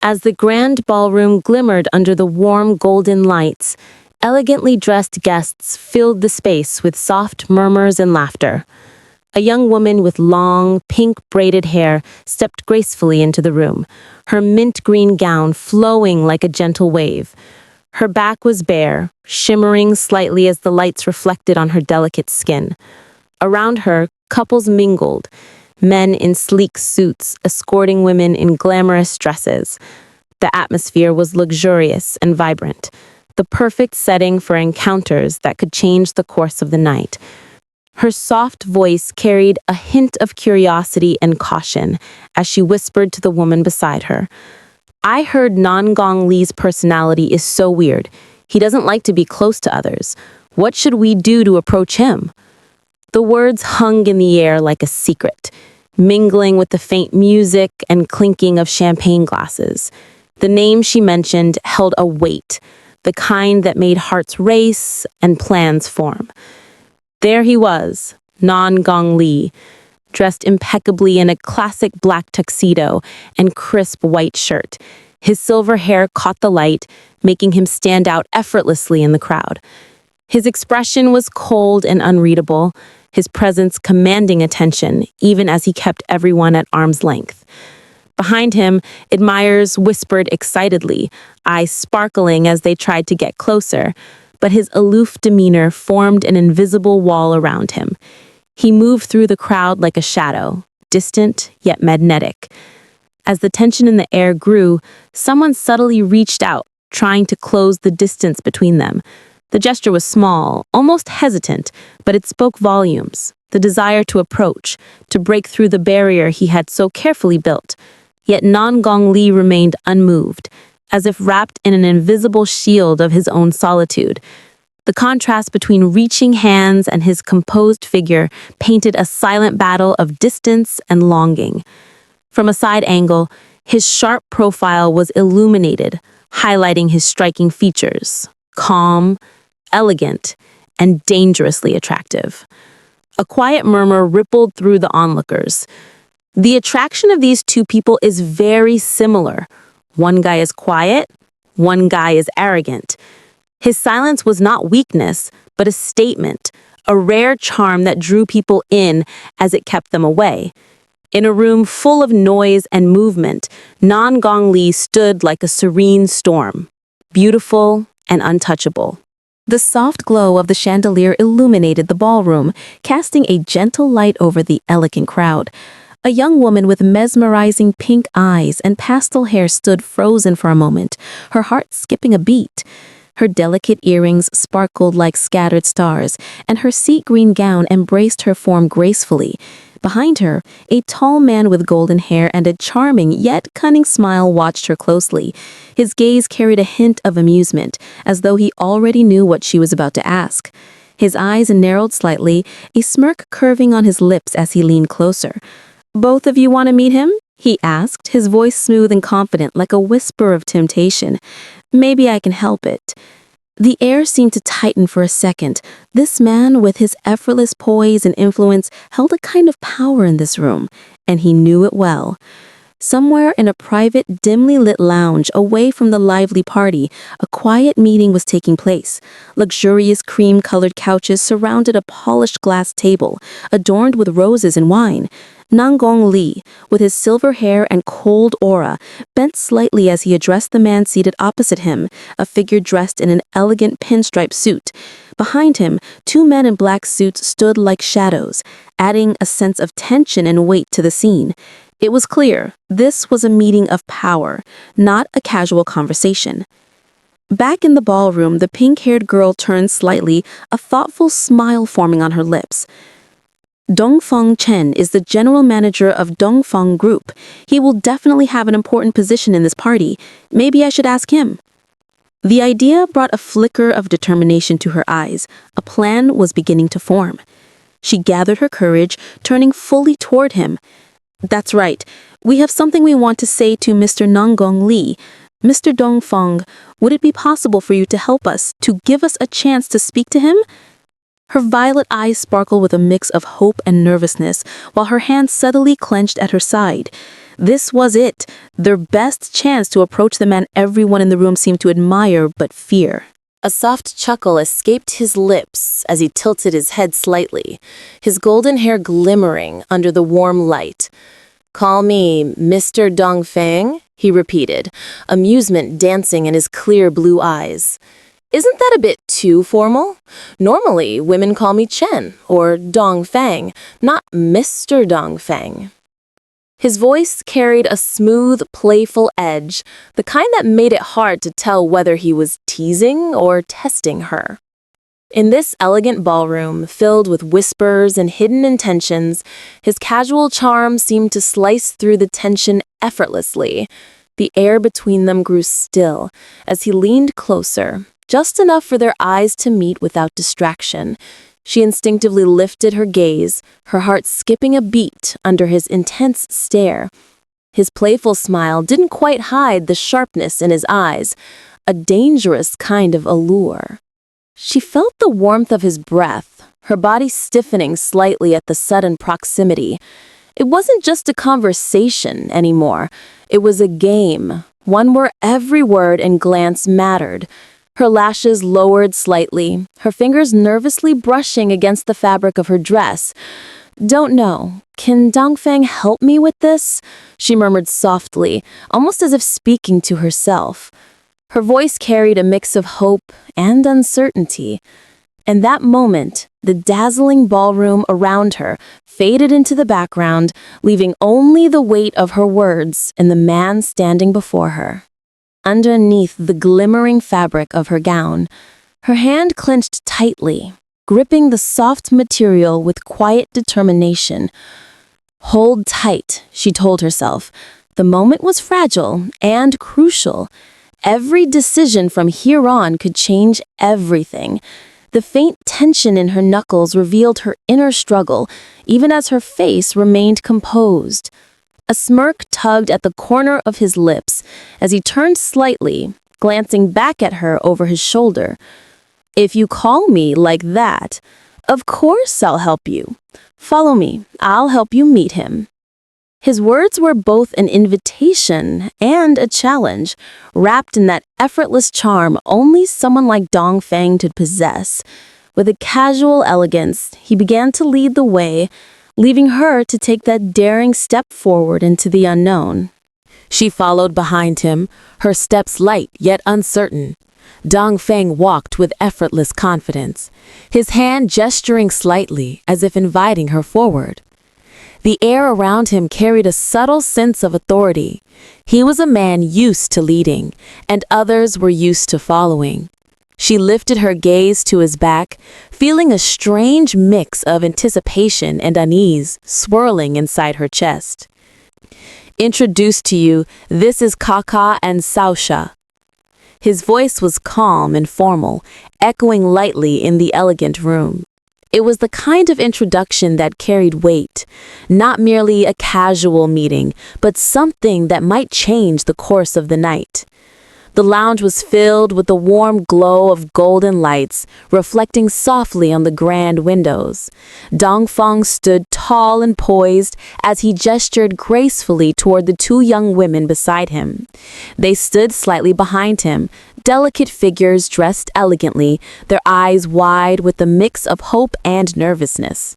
As the grand ballroom glimmered under the warm golden lights, elegantly dressed guests filled the space with soft murmurs and laughter. A young woman with long, pink-braided hair stepped gracefully into the room, her mint-green gown flowing like a gentle wave. Her back was bare, shimmering slightly as the lights reflected on her delicate skin. Around her, couples mingled, men in sleek suits escorting women in glamorous dresses. The atmosphere was luxurious and vibrant, the perfect setting for encounters that could change the course of the night. Her soft voice carried a hint of curiosity and caution as she whispered to the woman beside her. "I heard Nan-Gong Lee's personality is so weird. He doesn't like to be close to others. What should we do to approach him?" The words hung in the air like a secret, mingling with the faint music and clinking of champagne glasses. The name she mentioned held a weight, the kind that made hearts race and plans form. There he was, Nan-Gong Lee, dressed impeccably in a classic black tuxedo and crisp white shirt. His silver hair caught the light, making him stand out effortlessly in the crowd. His expression was cold and unreadable, his presence commanding attention, even as he kept everyone at arm's length. Behind him, admirers whispered excitedly, eyes sparkling as they tried to get closer, but his aloof demeanor formed an invisible wall around him. He moved through the crowd like a shadow, distant yet magnetic. As the tension in the air grew, someone subtly reached out, trying to close the distance between them. The gesture was small, almost hesitant, but it spoke volumes, the desire to approach, to break through the barrier he had so carefully built. Yet Nan-Gong Lee remained unmoved, as if wrapped in an invisible shield of his own solitude. The contrast between reaching hands and his composed figure painted a silent battle of distance and longing. From a side angle, his sharp profile was illuminated, highlighting his striking features, calm, elegant, and dangerously attractive. A quiet murmur rippled through the onlookers. The attraction of these two people is very similar. One guy is quiet, one guy is arrogant. His silence was not weakness, but a statement, a rare charm that drew people in as it kept them away. In a room full of noise and movement, Nan-Gong Lee stood like a serene storm, beautiful and untouchable. The soft glow of the chandelier illuminated the ballroom, casting a gentle light over the elegant crowd. A young woman with mesmerizing pink eyes and pastel hair stood frozen for a moment, her heart skipping a beat. Her delicate earrings sparkled like scattered stars, and her sea green gown embraced her form gracefully. Behind her, a tall man with golden hair and a charming yet cunning smile watched her closely. His gaze carried a hint of amusement, as though he already knew what she was about to ask. His eyes narrowed slightly, a smirk curving on his lips as he leaned closer. "Both of you want to meet him?" he asked, his voice smooth and confident, like a whisper of temptation. "Maybe I can help it." The air seemed to tighten for a second. This man, with his effortless poise and influence, held a kind of power in this room, and he knew it well. Somewhere in a private, dimly lit lounge away from the lively party, a quiet meeting was taking place. Luxurious cream-colored couches surrounded a polished glass table, adorned with roses and wine. Nan-Gong Lee, with his silver hair and cold aura, bent slightly as he addressed the man seated opposite him, a figure dressed in an elegant pinstripe suit. Behind him, two men in black suits stood like shadows, adding a sense of tension and weight to the scene. It was clear this was a meeting of power, not a casual conversation. Back in the ballroom, the pink-haired girl turned slightly, a thoughtful smile forming on her lips. Dongfeng Chen is the general manager of Dongfeng Group. He will definitely have an important position in this party. Maybe I should ask him. The idea brought a flicker of determination to her eyes. A plan was beginning to form. She gathered her courage, turning fully toward him. "That's right. We have something we want to say to Mr. Nan-Gong Lee. Mr. Dongfeng, would it be possible for you to help us, to give us a chance to speak to him?" Her violet eyes sparkled with a mix of hope and nervousness, while her hands subtly clenched at her side. This was it, their best chance to approach the man everyone in the room seemed to admire but fear. A soft chuckle escaped his lips as he tilted his head slightly, his golden hair glimmering under the warm light. "Call me Mr. Dongfang," he repeated, amusement dancing in his clear blue eyes. "Isn't that a bit too formal? Normally, women call me Chen or Dongfang, not Mr. Dongfang." His voice carried a smooth, playful edge, the kind that made it hard to tell whether he was teasing or testing her. In this elegant ballroom, filled with whispers and hidden intentions, his casual charm seemed to slice through the tension effortlessly. The air between them grew still as he leaned closer, just enough for their eyes to meet without distraction. She instinctively lifted her gaze, her heart skipping a beat under his intense stare. His playful smile didn't quite hide the sharpness in his eyes, a dangerous kind of allure. She felt the warmth of his breath, her body stiffening slightly at the sudden proximity. It wasn't just a conversation anymore. It was a game, one where every word and glance mattered. Her lashes lowered slightly, her fingers nervously brushing against the fabric of her dress. "Don't know. Can Dongfang help me with this?" she murmured softly, almost as if speaking to herself. Her voice carried a mix of hope and uncertainty. In that moment, the dazzling ballroom around her faded into the background, leaving only the weight of her words and the man standing before her. Underneath the glimmering fabric of her gown, her hand clenched tightly, gripping the soft material with quiet determination. "Hold tight," she told herself. The moment was fragile and crucial. Every decision from here on could change everything. The faint tension in her knuckles revealed her inner struggle, even as her face remained composed. A smirk tugged at the corner of his lips as he turned slightly, glancing back at her over his shoulder. "If you call me like that, of course I'll help you. Follow me, I'll help you meet him." His words were both an invitation and a challenge, wrapped in that effortless charm only someone like Dongfang could possess. With a casual elegance, he began to lead the way, leaving her to take that daring step forward into the unknown. She followed behind him, her steps light yet uncertain. Dongfang walked with effortless confidence, his hand gesturing slightly as if inviting her forward. The air around him carried a subtle sense of authority. He was a man used to leading, and others were used to following. She lifted her gaze to his back, feeling a strange mix of anticipation and unease swirling inside her chest. "Introduced to you, this is Kaka and Saosha." His voice was calm and formal, echoing lightly in the elegant room. It was the kind of introduction that carried weight, not merely a casual meeting, but something that might change the course of the night. The lounge was filled with the warm glow of golden lights, reflecting softly on the grand windows. Dongfang stood tall and poised as he gestured gracefully toward the two young women beside him. They stood slightly behind him, delicate figures dressed elegantly, their eyes wide with a mix of hope and nervousness.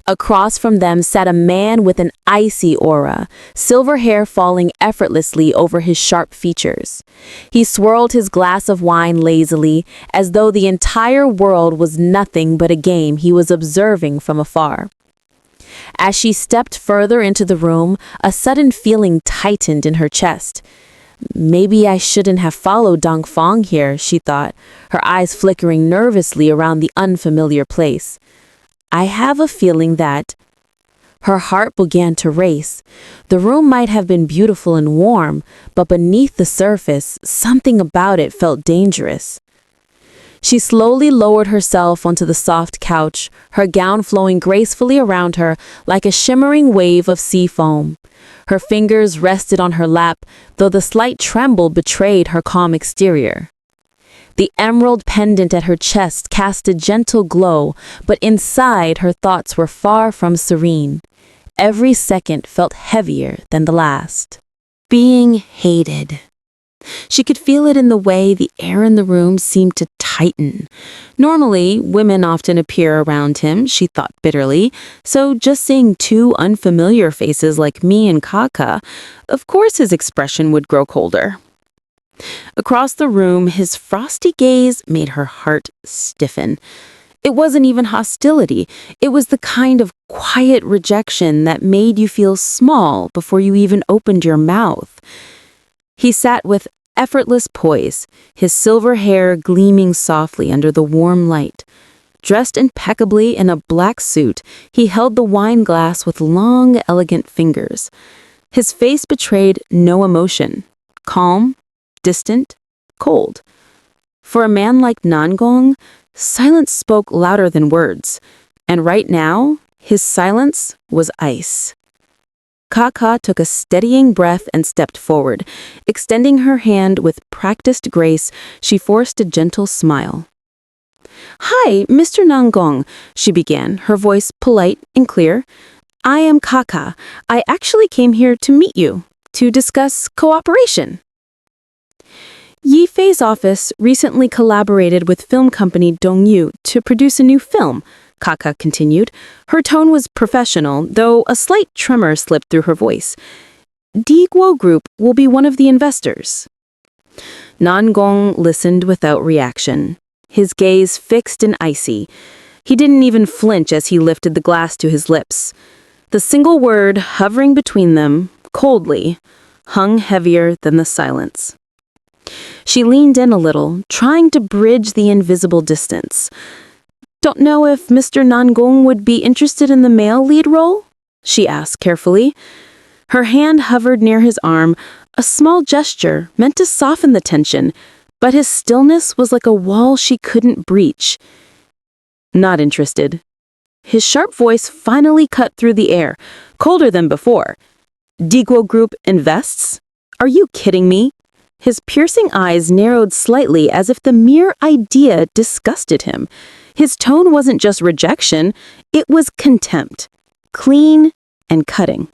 Across from them sat a man with an icy aura, silver hair falling effortlessly over his sharp features. He swirled his glass of wine lazily, as though the entire world was nothing but a game he was observing from afar. As she stepped further into the room, a sudden feeling tightened in her chest. Maybe I shouldn't have followed Dongfang here, she thought, her eyes flickering nervously around the unfamiliar place. I have a feeling that... Her heart began to race. The room might have been beautiful and warm, but beneath the surface, something about it felt dangerous. She slowly lowered herself onto the soft couch, her gown flowing gracefully around her like a shimmering wave of sea foam. Her fingers rested on her lap, though the slight tremble betrayed her calm exterior. The emerald pendant at her chest cast a gentle glow, but inside her thoughts were far from serene. Every second felt heavier than the last. Being hated. She could feel it in the way the air in the room seemed to tighten. Normally, women often appear around him, she thought bitterly, so just seeing two unfamiliar faces like me and Kaka, of course his expression would grow colder. Across the room, his frosty gaze made her heart stiffen. It wasn't even hostility. It was the kind of quiet rejection that made you feel small before you even opened your mouth. He sat with effortless poise, his silver hair gleaming softly under the warm light. Dressed impeccably in a black suit, he held the wine glass with long, elegant fingers. His face betrayed no emotion. Calm, distant, cold. For a man like Nangong, silence spoke louder than words, and right now, his silence was ice. Kaka took a steadying breath and stepped forward. Extending her hand with practiced grace, she forced a gentle smile. "Hi, Mr. Nangong," she began, her voice polite and clear. "I am Kaka. I actually came here to meet you, to discuss cooperation." Yi Fei's office recently collaborated with film company Dongyu to produce a new film, Kaka continued. Her tone was professional, though a slight tremor slipped through her voice. Diguo Group will be one of the investors. Nangong listened without reaction, his gaze fixed and icy. He didn't even flinch as he lifted the glass to his lips. The single word hovering between them, coldly, hung heavier than the silence. She leaned in a little, trying to bridge the invisible distance. "Don't know if Mr. Nangong would be interested in the male lead role?" she asked carefully. Her hand hovered near his arm, a small gesture meant to soften the tension, but his stillness was like a wall she couldn't breach. "Not interested." His sharp voice finally cut through the air, colder than before. "Diguo Group invests? Are you kidding me?" His piercing eyes narrowed slightly as if the mere idea disgusted him. His tone wasn't just rejection, it was contempt. Clean and cutting.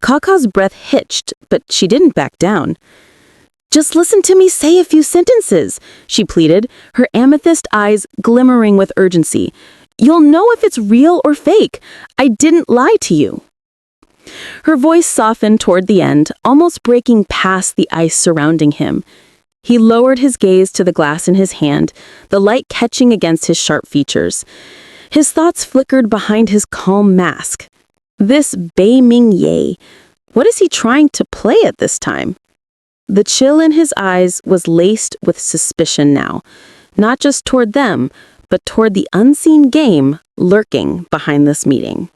Kaka's breath hitched, but she didn't back down. "Just listen to me say a few sentences," she pleaded, her amethyst eyes glimmering with urgency. "You'll know if it's real or fake. I didn't lie to you." Her voice softened toward the end, almost breaking past the ice surrounding him. He lowered his gaze to the glass in his hand, the light catching against his sharp features. His thoughts flickered behind his calm mask. This Bei Ming Ye, what is he trying to play at this time? The chill in his eyes was laced with suspicion now, not just toward them, but toward the unseen game lurking behind this meeting.